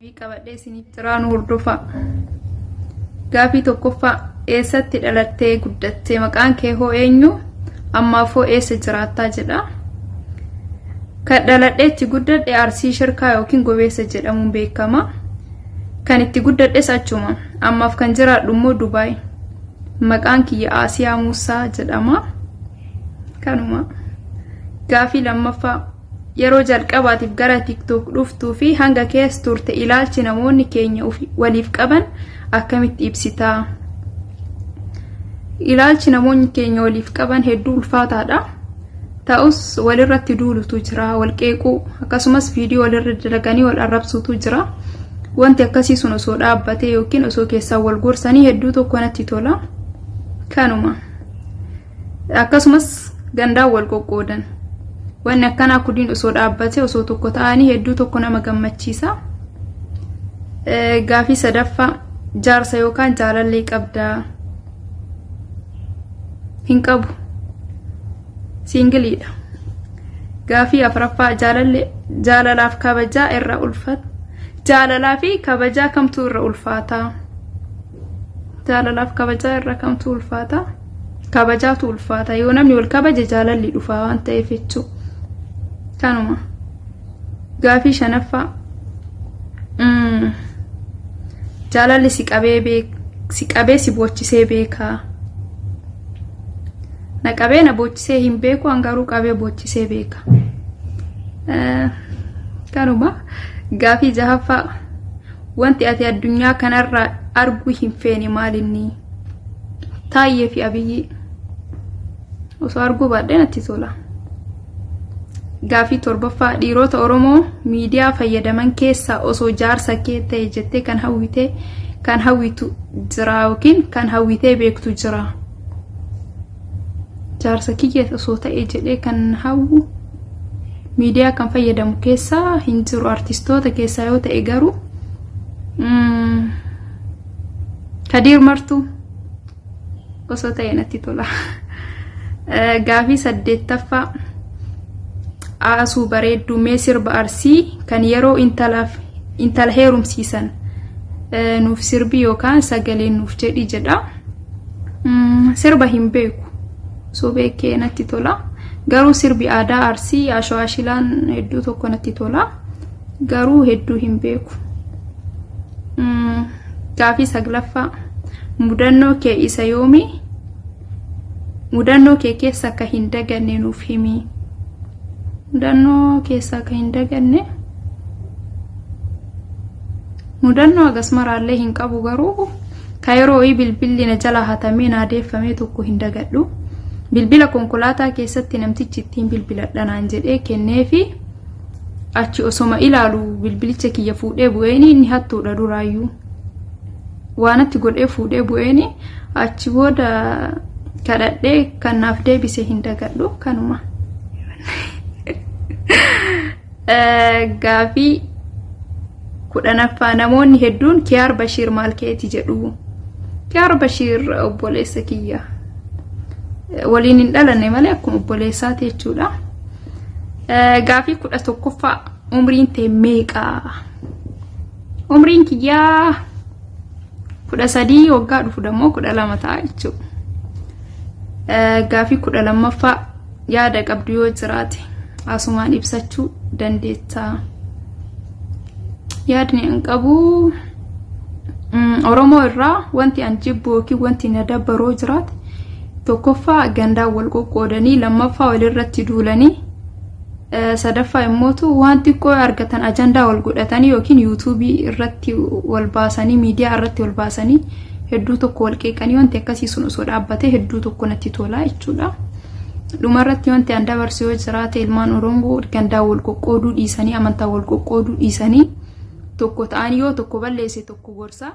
Qabadhee isinitti jiraan hordofa. Gaafii tokkoffaa eessatti dhalattee guddattee maqaan kee hoo eenyu? Ammaafoo eessa jiraattaa jedha. Kan dhaladheetti guddadhe Arsii Shirkaa yookiin Gobeessa jedhamuun beekama. Kan itti guddadhes achuma. Ammaaf kan jiraadhu immoo Dubaay. Maqaan kiyya Asiyaa Muusaa jedhama. Kanuma. Gaafii lammaffaa yeroo jalqabaatiif gara TikTok dhuftuu fi hanga keessa turte ilaalchi namoonni keenya waliif qaban akkamitti ibsitaa? Ilaalchi namoonni keenya waliif qaban hedduu ulfaataadha. Ta'us walirratti duulutu jira, walqeequu akkasumas viidiyoo walirra dalaganii wal arrabsuutu jira. Wanti akkasii sun osoo dhaabbatee yookiin osoo keessaa wal gorsanii hedduu tokko natti tola. Kanuma. Akkasumas gandaan wal qoqqoodan. Wanni akkanaa kudiin osoo dhaabbatee osoo tokko ta'anii hedduu tokko nama gammachiisa. Gaafii sadaffaa jaarsa yookaan jaalallee qabdaa? Hin qabu. Singiliidha. Gaafii afuraffaa jaalalaaf kabajaa irra ulfaata. Jaalalaa fi kabajaa kamtu irra ulfaata? Jaalalaaf kabajaa irra kamtu ulfaata? Kabajaatu ulfaata. Yoo namni wal kabaje jaalalli dhufa waan ta'eef jechuudha. Kanuma. Gaafii shanaffaa jaalalli si qabee si boochisee beekaa? Na qabee na boochisee hin beeku, hangaruu qabee boochisee beeka. Kanuma. Gaafii jahaffaa wanti ati addunyaa kanarraa arguu hin feene maalinni? Taayyee fi Abiyyi. Osoo arguu baadhee natti tola. Gaafii torbaffaa dhiirota Oromoo miidiyaa fayyadaman keessaa osoo jaarsa kee ta'e jettee kan hawwitu jira yookiin kan hawwitee beektu jira? Jaarsa kiyya osoo ta'e jedhee kan hawwu miidiyaa kan fayyadamu keessaa hin jiru. Artistoota keessaa yoo ta'e garuu Kadir Martuu osoo ta'e natti tola. Gaafii saddeettaffaa Asuu bareedduu mee sirba Arsii kan yeroo intala heerumsiisan nuuf sirbi yookaan sagaleen nuuf jedhi jedha. Sirba hin beeku. Osoo beekee natti tola. Garuu sirbi aadaa Arsii Ashwaashilaan hedduu tokko natti tola. Garuu hedduu hin beeku. Gaafii saglaffaa mudannoo kee isa yoomi? Mudannoo kee keessa akka hin daganne nuuf himi. Mudannoo keessa akka hin daganne? Mudannoo agasmaraallee hin qabu garuu ka yeroo bilbilli na jala hatamee na adeeffamee tokko hin dagadhu. Bilbila konkolaataa keessatti namtichi ittiin bilbiladhanaan jedhee kenneefi achi osoma ilaalu bilbilicha kiyya fuudhee bu'eeni inni hattuudha duraayyuu. Waanatti godhee fuudhee bu'eeni achi booda kadhadhee kan naaf deebise hin dagadhu. Kanuma. Gaafii kudhanaffaa namoonni hedduun Kiyaar Bashiir maal keeti jedhu? Kiyaar Bashiir obboleessa kiyya. Waliin hin dhalanne malee akkuma obboleessaati jechuudha. Gaafii 11ffaa umriin tee meeqa? Umriin kiyyaa 13 waggaa dhufu dammoo 12 ta'a jechuudha. Gaafii 12ffaa yaada qabdu yoo jiraate asumaan ibsachuu dandeettaa? Yaadni an qabu Oromoo irraa wanti an jibbu yookiin wanti na dabbaroo jiraate tokkoffaa gandaan wal qoqqoodanii, lammaffaa walirratti duulanii, sadaffaa immootu waan xiqqoo argatan ajandaa wal godhatanii yookiin yuutuubii irratti wal baasanii, miidiyaa irratti wal baasanii hedduu tokko wal qeeqanii wanti akkasii sun osoo dhaabbatee hedduu tokko natti tola jechuudha. Dhumarratti wanti an dabarsu yoo jiraate ilmaan Oromoo gandaan wal qoqqooduu dhiisanii, amantaa wal qoqqooduu dhiisanii tokko ta'anii yoo tokko balleesse tokko gorsa.